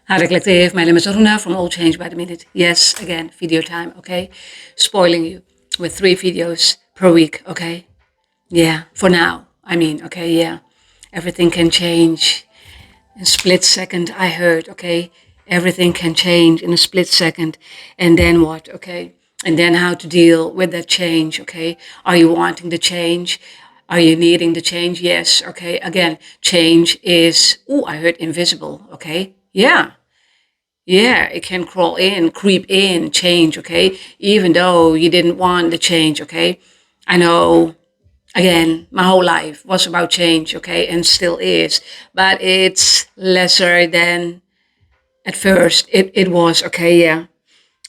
Hi, Collective. My name is Aruna from All Change by the Minute. Yes, again, video time, okay? Spoiling you with 3 videos per week, okay? Yeah, for now. Okay, yeah. Everything can change in a split second, I heard, okay? Everything can change in a split second. And then what, okay? And then how to deal with that change, okay? Are you wanting the change? Are you needing the change? Yes, okay. Again, change is, I heard invisible, okay? Yeah. Yeah, it can crawl in, creep in, change, okay? Even though you didn't want the change, okay? I know, again, my whole life was about change, okay? And still is. But it's lesser than at first. It was, okay, yeah.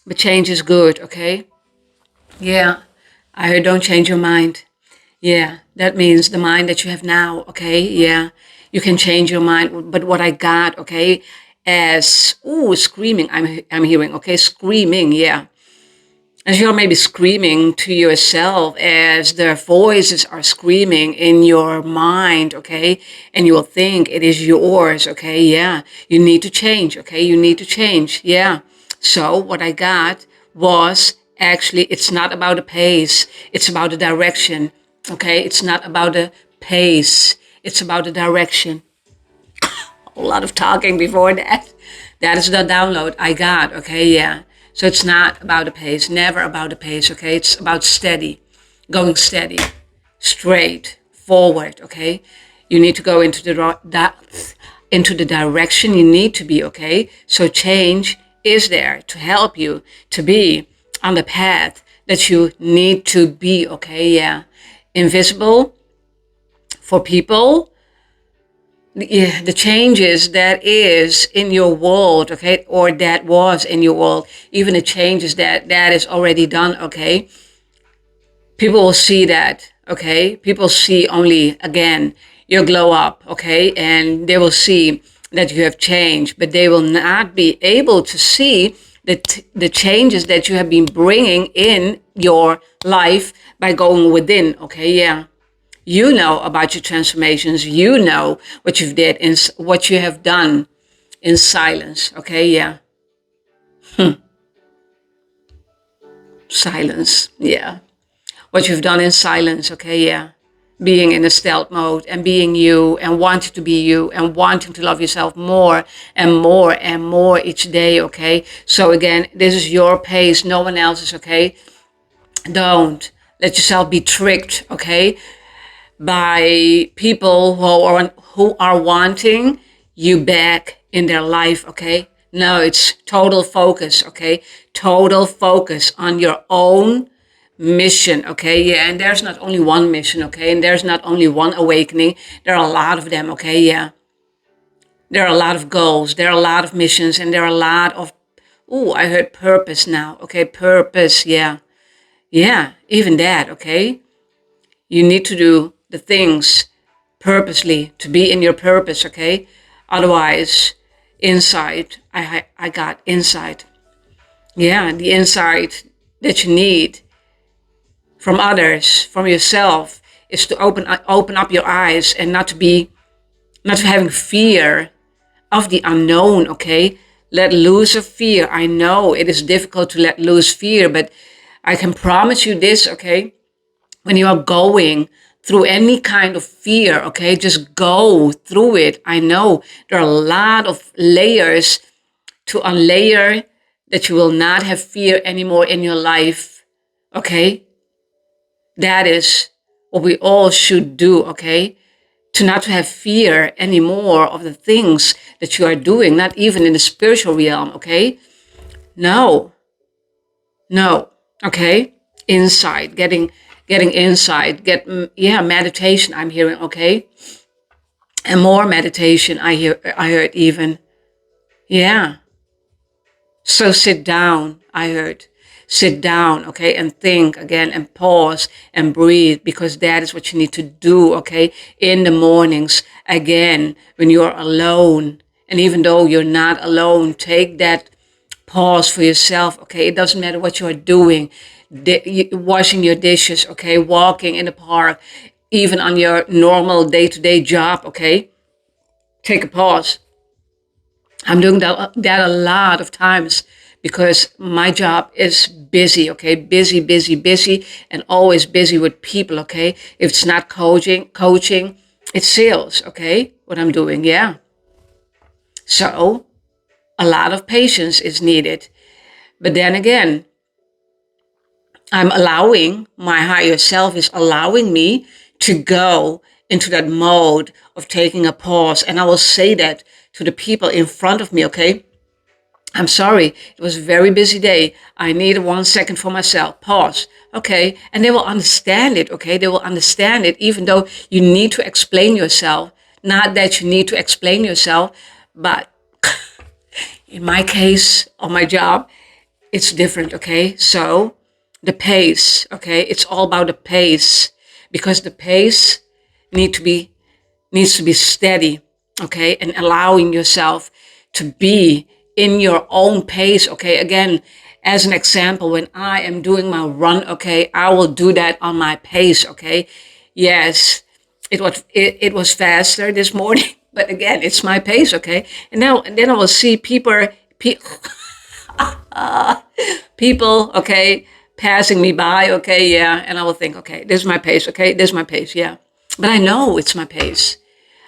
But change is good, okay? Yeah. I heard don't change your mind. Yeah, that means the mind that you have now, okay? Yeah, you can change your mind. But what I got, okay, as, screaming, I'm hearing, okay, screaming, yeah. As you're maybe screaming to yourself as the voices are screaming in your mind, okay? And you will think it is yours, okay? Yeah, you need to change, okay? You need to change, yeah. So what I got was actually, it's not about the pace, it's about the direction, okay? It's not about the pace, it's about the direction. A lot of talking before that. That is the download I got, okay, yeah. So it's not about the pace, never about the pace, okay? It's about steady, going steady, straight, forward, okay? You need to go into into the direction you need to be, okay? So change is there to help you to be on the path that you need to be, okay? Yeah. Invisible for people, yeah, the changes that is in your world, okay, or that was in your world, even the changes that is already done, okay, people will see that, okay, people see only, again, your glow up, okay, and they will see that you have changed, but they will not be able to see the changes that you have been bringing in your life by going within, okay, yeah. You know about your transformations. You know what you've did in what you have done in silence. Okay, yeah, silence. Yeah, what you've done in silence. Okay, yeah, being in a stealth mode and being you and wanting to be you and wanting to love yourself more and more and more each day. Okay, so again, this is your pace. No one else's. Okay, don't let yourself be tricked. Okay, by people who are wanting you back in their life, okay? No, it's total focus, okay? Total focus on your own mission, okay? Yeah, and there's not only one mission, okay? And there's not only one awakening. There are a lot of them, okay? Yeah. There are a lot of goals, there are a lot of missions, and there are a lot of, I heard purpose now, okay? Purpose, yeah. Yeah, even that, okay? You need to do the things purposely to be in your purpose, okay? Otherwise, insight, I got insight. Yeah, the insight that you need from others, from yourself, is to open up your eyes and not to having fear of the unknown, okay? Let loose of fear. I know it is difficult to let loose fear, but I can promise you this, okay? When you are going through any kind of fear, okay, just go through it. I know there are a lot of layers to unlayer that you will not have fear anymore in your life, okay? That is what we all should do, okay? To not to have fear anymore of the things that you are doing, not even in the spiritual realm, okay? No, no, okay? Insight, getting insight, meditation I'm hearing, okay? And more meditation I heard even. Yeah. So sit down, I heard. Sit down, okay, and think again and pause and breathe, because that is what you need to do, okay, in the mornings. Again, when you're alone, and even though you're not alone, take that pause for yourself, okay? It doesn't matter what you're doing, washing your dishes, okay, walking in the park, even on your normal day-to-day job, okay? Take a pause I'm doing that a lot of times because my job is busy, okay? Busy, busy, busy, and always busy with people, okay? If it's not coaching, it's sales, okay? What I'm doing, yeah. So a lot of patience is needed. But then again, I'm allowing, my higher self is allowing me to go into that mode of taking a pause. And I will say that to the people in front of me, okay? I'm sorry, it was a very busy day. I need 1 second for myself. Pause. Okay. And they will understand it. Okay. They will understand it, even though you need to explain yourself. Not that you need to explain yourself, but in my case, on my job, it's different. Okay. So the pace, okay, it's all about the pace because the pace need to be needs to be steady, okay, and allowing yourself to be in your own pace, okay. Again, as an example, when I am doing my run, okay, I will do that on my pace, okay. Yes, it was faster this morning, but again, it's my pace, okay. And then I will see people, okay, passing me by, okay, yeah, and I will think, okay, this is my pace, okay, this is my pace, yeah. But I know it's my pace.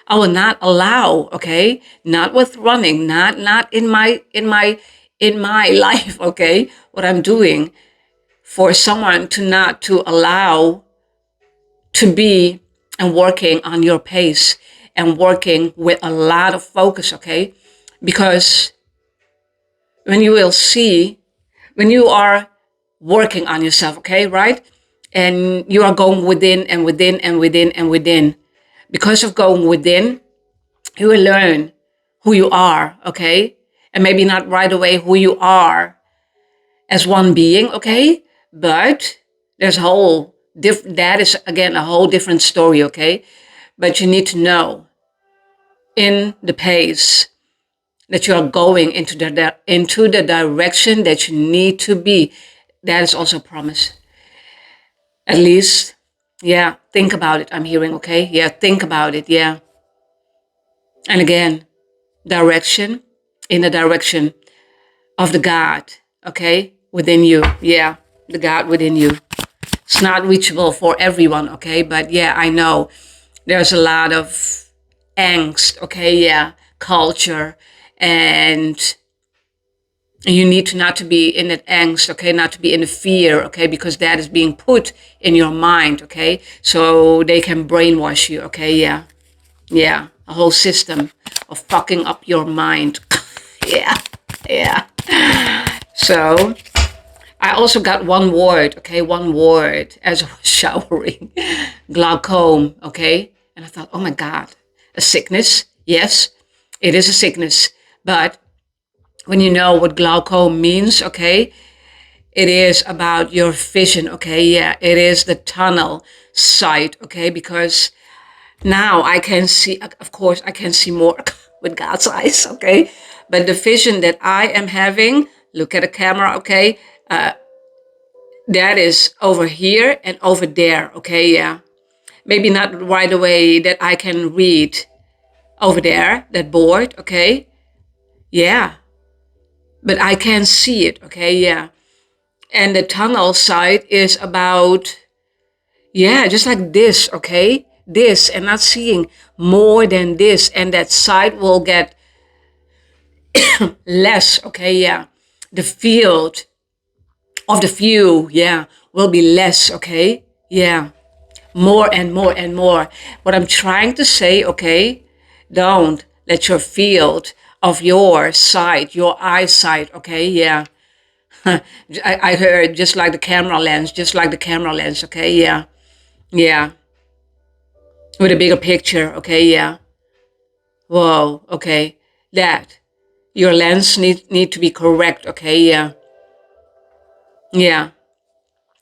I will not allow, okay, not with running, not in my life, okay, what I'm doing for someone to not to allow to be and working on your pace and working with a lot of focus, okay? Because when you will see, when you are working on yourself, okay, right? And you are going within and within and within and within. Because of going within, you will learn who you are, okay? And maybe not right away who you are as one being, okay? But there's a whole that is again a whole different story, okay? But you need to know in the pace that you are going into the direction that you need to be. That is also a promise. At least, yeah, think about it. I'm hearing, okay? Yeah, think about it, yeah. And again, direction in the direction of the God, okay, within you. Yeah, the God within you. It's not reachable for everyone, okay, but yeah, I know there's a lot of angst, okay, yeah, culture, and you need to not to be in that angst, okay, not to be in the fear, okay, because that is being put in your mind, okay, so they can brainwash you, okay, yeah, yeah, a whole system of fucking up your mind. Yeah, yeah. So I also got one word, okay, one word as I was showering. Glaucoma, okay? And I thought, oh my God, a sickness? Yes, it is a sickness. But when you know what glaucoma means, okay, it is about your vision, okay? Yeah, it is the tunnel sight, okay? Because now I can see, of course, I can see more with God's eyes, okay? But the vision that I am having, look at the camera, okay? That is over here and over there, okay? Yeah. Maybe not right away that I can read over there, that board, okay? Yeah. But I can see it, okay? Yeah. And the tunnel side is about, yeah, just like this, okay? This, and not seeing more than this. And that side will get less, okay? Yeah. The field of the view, yeah, will be less, okay? Yeah. More and more and more. What I'm trying to say, okay, don't let your field of your sight, your eyesight, okay, yeah. I heard just like the camera lens, just like the camera lens, okay, yeah, yeah. With a bigger picture, okay, yeah. Whoa, okay, that. Your lens need to be correct, okay, yeah, yeah.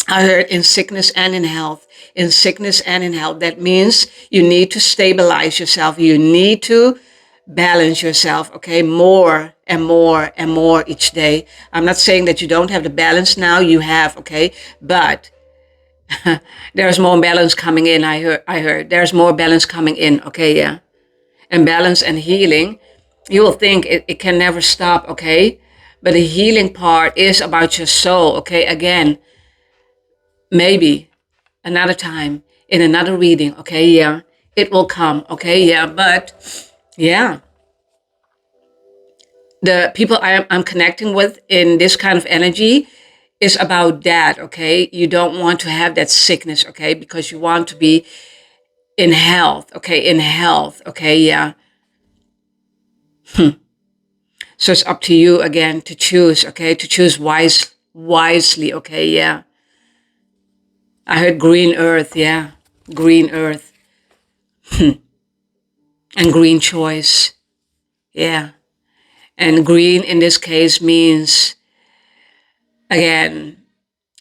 I heard in sickness and in health. In sickness and in health. That means you need to stabilize yourself. You need to balance yourself, okay? More and more and more each day. I'm not saying that you don't have the balance now. You have, okay? But there's more balance coming in. I heard there's more balance coming in, okay? Yeah. And balance and healing You will think it can never stop, okay? But the healing part is about your soul, okay? Again, maybe another time in another reading, okay? Yeah, it will come, okay? Yeah, but yeah, the people I'm connecting with in this kind of energy is about that, okay? You don't want to have that sickness, okay? Because you want to be in health, okay? In health, okay? Yeah. So it's up to you again to choose, okay? To choose wisely, okay? Yeah. I heard green earth, yeah. Green earth and green choice, yeah. And green in this case means, again,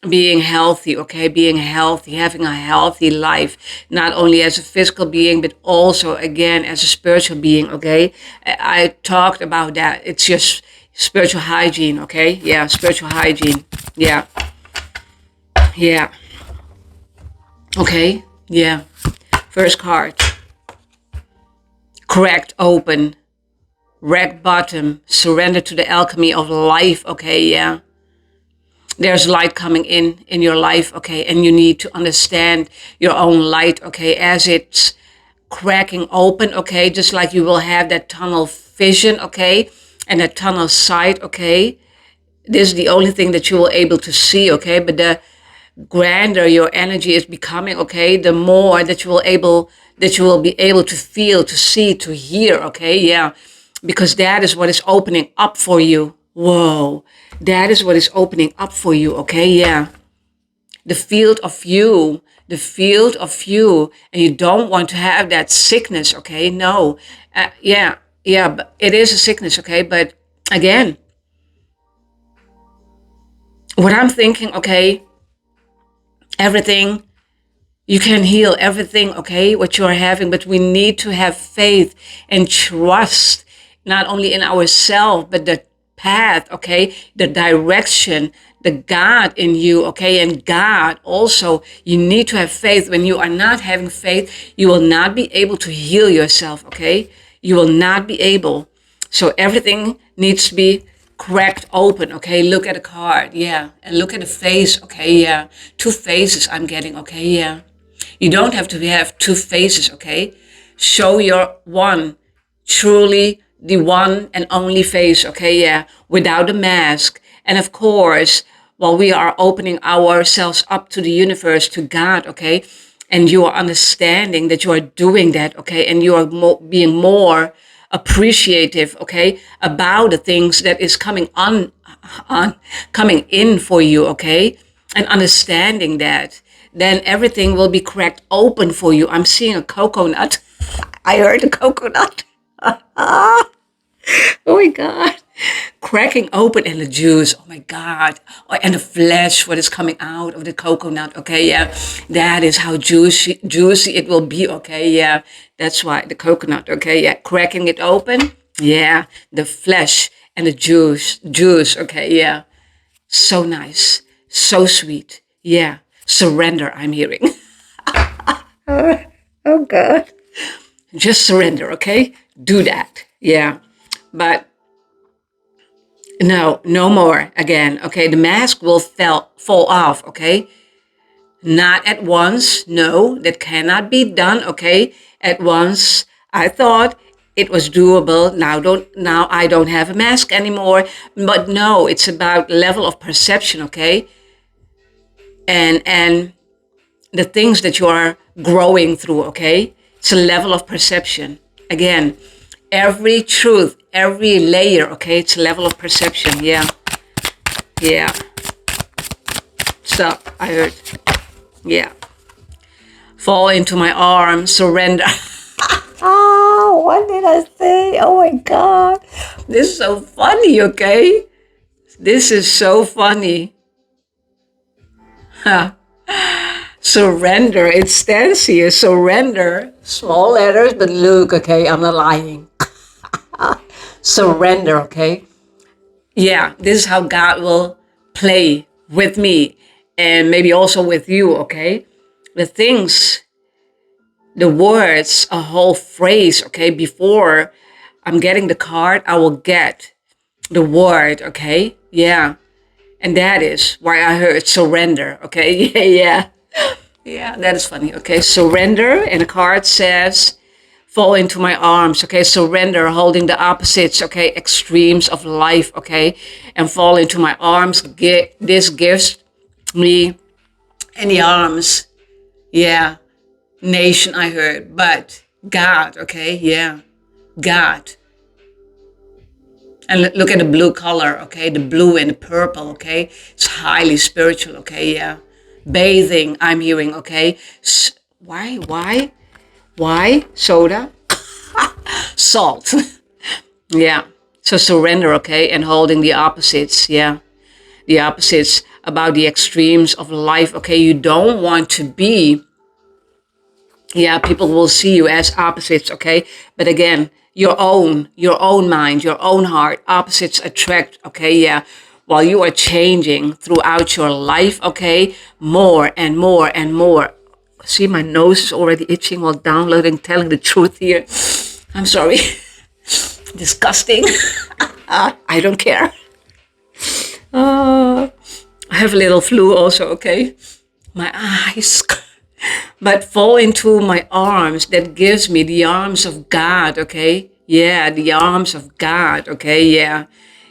being healthy, okay? Being healthy, having a healthy life, not only as a physical being, but also, again, as a spiritual being, okay? I talked about that. It's just spiritual hygiene, okay? Yeah, spiritual hygiene. Yeah, yeah. Okay, yeah. First card, cracked open, red bottom, surrender to the alchemy of life, okay? Yeah. There's light coming in your life, okay? And you need to understand your own light, okay? As it's cracking open, okay? Just like you will have that tunnel vision, okay? And that tunnel sight, okay? This is the only thing that you will able to see, okay? But the grander your energy is becoming, okay, the more that you will be able to feel, to see, to hear, okay? Yeah, because that is what is opening up for you. Whoa, that is what is opening up for you, okay? Yeah, the field of you, the field of you, and you don't want to have that sickness, okay? No, yeah, yeah, but it is a sickness, okay? But again, what I'm thinking, okay, everything, you can heal everything, okay, what you are having, but we need to have faith and trust, not only in ourselves, but the path, okay, the direction, the God in you, okay, and God also, you need to have faith. When you are not having faith, you will not be able to heal yourself, okay? You will not be able. So everything needs to be cracked open, okay? Look at the card, yeah, and look at the face, okay, yeah. Two faces I'm getting, okay, yeah. You don't have to have two faces, okay? Show your one, truly the one and only face, okay? Yeah, without a mask. And of course, while we are opening ourselves up to the universe, to God, okay? And you are understanding that you are doing that, okay? And you are being more appreciative, okay, about the things that is coming coming in for you, okay, and understanding that, then everything will be cracked open for you. I'm seeing a coconut. I heard a coconut. Oh my God. Cracking open and the juice. Oh my God. Oh, and the flesh, what is coming out of the coconut. Okay, yeah. That is how juicy it will be. Okay, yeah. That's why the coconut. Okay, yeah. Cracking it open. Yeah. The flesh and the juice. Okay, yeah. So nice. So sweet. Yeah. Surrender, I'm hearing. Oh God. Just surrender, okay? Do that. Yeah. But no, no more again. Okay, the mask will fall off. Okay, not at once. No, that cannot be done. Okay, at once. I thought it was doable. Now I don't have a mask anymore. But no, it's about level of perception. Okay, and the things that you are growing through. Okay, it's a level of perception. Again, every truth, every layer. Okay, it's a level of perception. Yeah. Yeah. Stop. I heard. Yeah. Fall into my arms. Surrender. Oh, what did I say? Oh my God. This is so funny, okay? This is so funny. Huh. Surrender. It stands here. Surrender. Small letters, but look, okay? I'm not lying. Surrender, okay? Yeah, this is how God will play with me and maybe also with you, okay? The things, the words, a whole phrase, okay, before I'm getting the card, I will get the word, okay? Yeah. And that is why I heard surrender, okay? Yeah, yeah. Yeah, that is funny. Okay, surrender. And the card says, fall into my arms. Okay, surrender, holding the opposites. Okay, extremes of life. Okay, and fall into my arms. This gives me in the arms. Yeah, nation, I heard, but God. Okay, yeah, God. And look at the blue color, okay? The blue and the purple, okay? It's highly spiritual, okay? Yeah. Bathing, I'm hearing, okay? Why? Why? Soda? Salt. Yeah. So surrender, okay? And holding the opposites, yeah. The opposites about the extremes of life, okay? You don't want to be, yeah, people will see you as opposites, okay? But again, your own mind, your own heart, opposites attract, okay? Yeah. While you are changing throughout your life, okay? More and more and more. See, my nose is already itching while downloading, telling the truth here. I'm sorry. Disgusting. I don't care. I have a little flu also, okay? My eyes. But fall into my arms. That gives me the arms of God, okay? Yeah, the arms of God, okay? Yeah.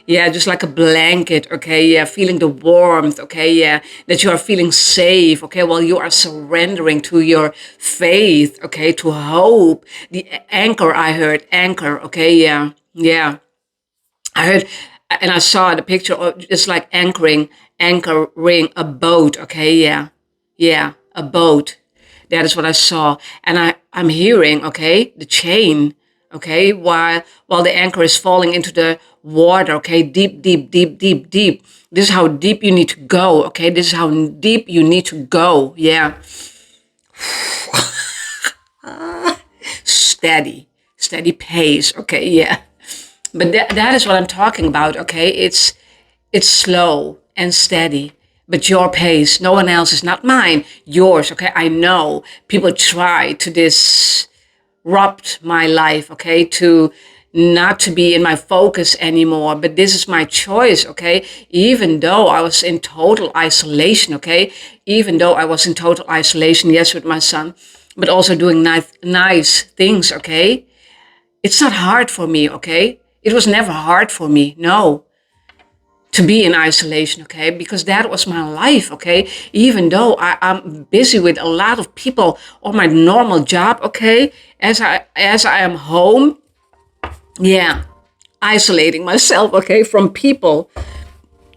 Yeah, just like a blanket, okay? Yeah, feeling the warmth, okay? Yeah, that you are feeling safe, okay? While you are surrendering to your faith, okay? To hope. The anchor, I heard, anchor, okay? Yeah, yeah. I heard, and I saw the picture of just like anchoring a boat. Okay, yeah, yeah, a boat. That is what I saw, and I'm hearing, okay, the chain, okay, while the anchor is falling into the water. Okay, deep, deep, deep, deep, deep. This is how deep you need to go. Okay, this is how deep you need to go. Yeah, steady, steady pace. Okay, yeah. But that is what I'm talking about, okay? It's slow and steady, but your pace, no one else is not mine, yours, okay? I know people try to disrupt my life, okay? To not to be in my focus anymore, but this is my choice, okay? Even though I was in total isolation, okay? Even though I was in total isolation, yes, with my son, but also doing nice things, okay? It's not hard for me, okay? It was never hard for me, no, to be in isolation, okay? Because that was my life, okay? Even though I'm busy with a lot of people on my normal job, okay? As I am home, yeah, isolating myself, okay, from people.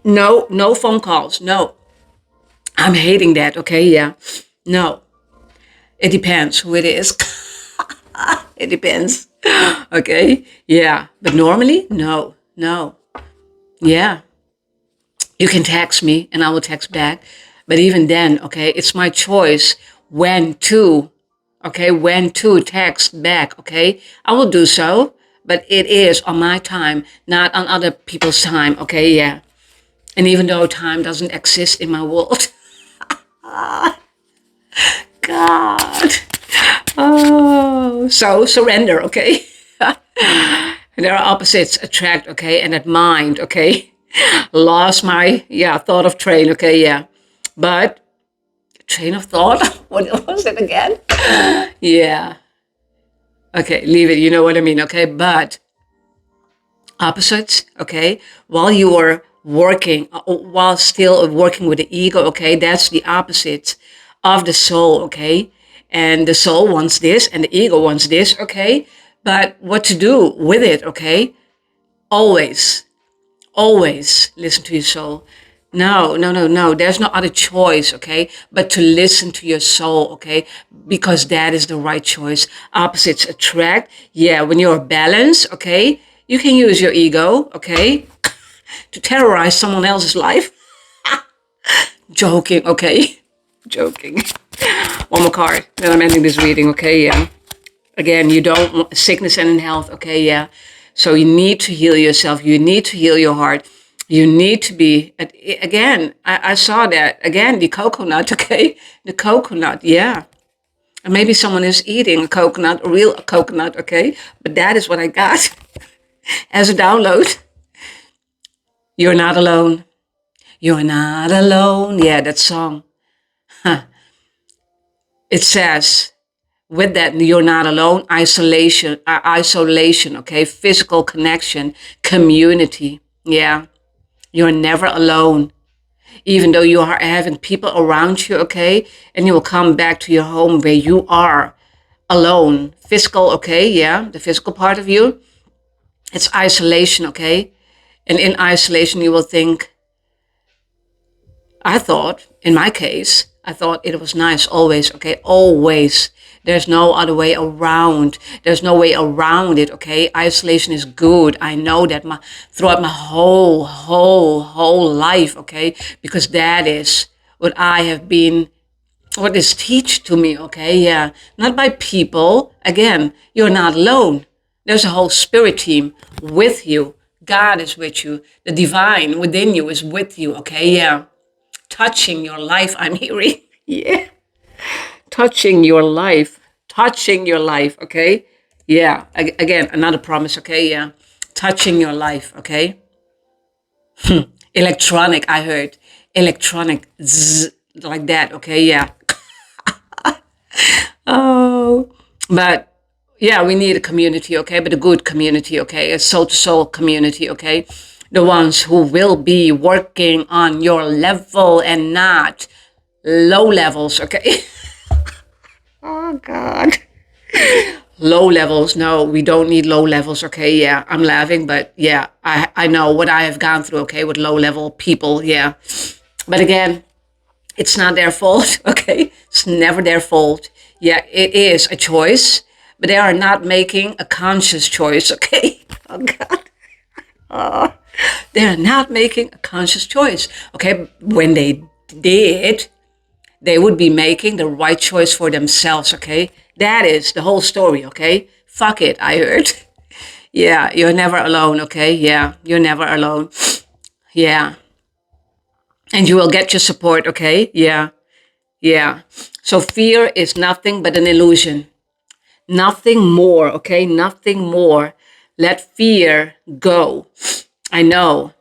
No, no phone calls, no. I'm hating that, okay? Yeah, no. It depends who it is. It depends. Okay. Yeah. But normally, no, no. Yeah. You can text me and I will text back. But even then, okay, it's my choice when to text back. Okay. I will do so, but it is on my time, not on other people's time. Okay. Yeah. And even though time doesn't exist in my world, God. Oh, so surrender, okay? There are opposites attract, okay? And that mind, okay? Lost my, yeah, thought of train, okay? Yeah. But train of thought? What was it again? Yeah. Okay, leave it. You know what I mean, okay? But opposites, okay? While still working with the ego, okay? That's the opposite of the soul, okay? And the soul wants this and the ego wants this, okay? But what to do with it, okay? Always, always listen to your soul. No, no, no, no. There's no other choice, okay? But to listen to your soul, okay? Because that is the right choice. Opposites attract. Yeah, when you're balanced, okay? You can use your ego, okay? To terrorize someone else's life. Joking, okay? Joking. One more card. Then I'm ending this reading, okay? Yeah. Again, you don't want sickness and in health, okay? Yeah. So you need to heal yourself. You need to heal your heart. You need to be, again, I saw that. Again, the coconut, okay? The coconut, yeah. And maybe someone is eating a coconut, a real coconut, okay? But that is what I got. as a download. You're not alone. You're not alone. Yeah, that song. Huh. It says, with that, you're not alone. Isolation, okay? Physical connection, community. Yeah, you're never alone. Even though you are having people around you, okay? And you will come back to your home where you are alone. Physical, okay? Yeah, the physical part of you. It's isolation, okay? And in isolation, you will think, I thought, in my case, I thought it was nice always, okay? Always. There's no other way around. There's no way around it, okay? Isolation is good. I know that throughout my whole life, okay? Because that is what I have been, what is teach to me, okay? Yeah. Not by people. Again, you're not alone. There's a whole spirit team with you. God is with you. The divine within you is with you, okay? Yeah. Touching your life, I'm hearing. Yeah. Touching your life. Touching your life, okay? Yeah. Again, another promise, okay? Yeah. Touching your life, okay? Electronic, I heard. Electronic. Zzz, like that, okay? Yeah. Oh. But yeah, we need a community, okay? But a good community, okay? A soul to soul community, okay? The ones who will be working on your level and not low levels, okay? Oh, God. Low levels. No, we don't need low levels, okay? Yeah, I'm laughing, but yeah, I know what I have gone through, okay, with low level people, yeah. But again, it's not their fault, okay? It's never their fault. Yeah, it is a choice, but they are not making a conscious choice, okay? Oh, God. Oh, they're not making a conscious choice, okay? When they did, they would be making the right choice for themselves, okay? That is the whole story, okay? Fuck it, I heard. Yeah, you're never alone, okay? Yeah, you're never alone. Yeah. And you will get your support, okay? Yeah. Yeah. So fear is nothing but an illusion. Nothing more, okay? Nothing more. Let fear go. I know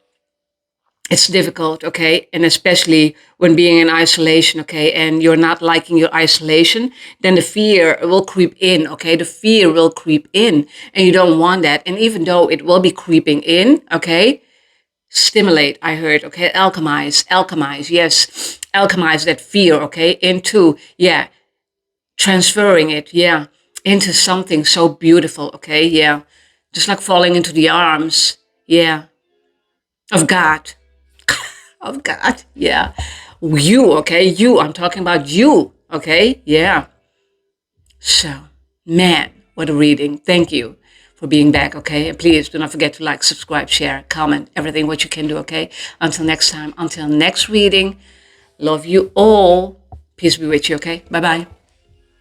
it's difficult, okay? And especially when being in isolation, okay? And you're not liking your isolation, then the fear will creep in, okay? The fear will creep in and you don't want that. And even though it will be creeping in, okay? Stimulate, I heard, okay? Alchemize, yes. Alchemize that fear, okay? Into, yeah, transferring it, yeah, into something so beautiful, okay? Yeah. Just like falling into the arms, yeah, of God. Of God, yeah. You, okay? You, I'm talking about you, okay? Yeah. So, man, what a reading. Thank you for being back, okay? And please do not forget to like, subscribe, share, comment, everything what you can do, okay? Until next time, until next reading, love you all. Peace be with you, okay? Bye-bye.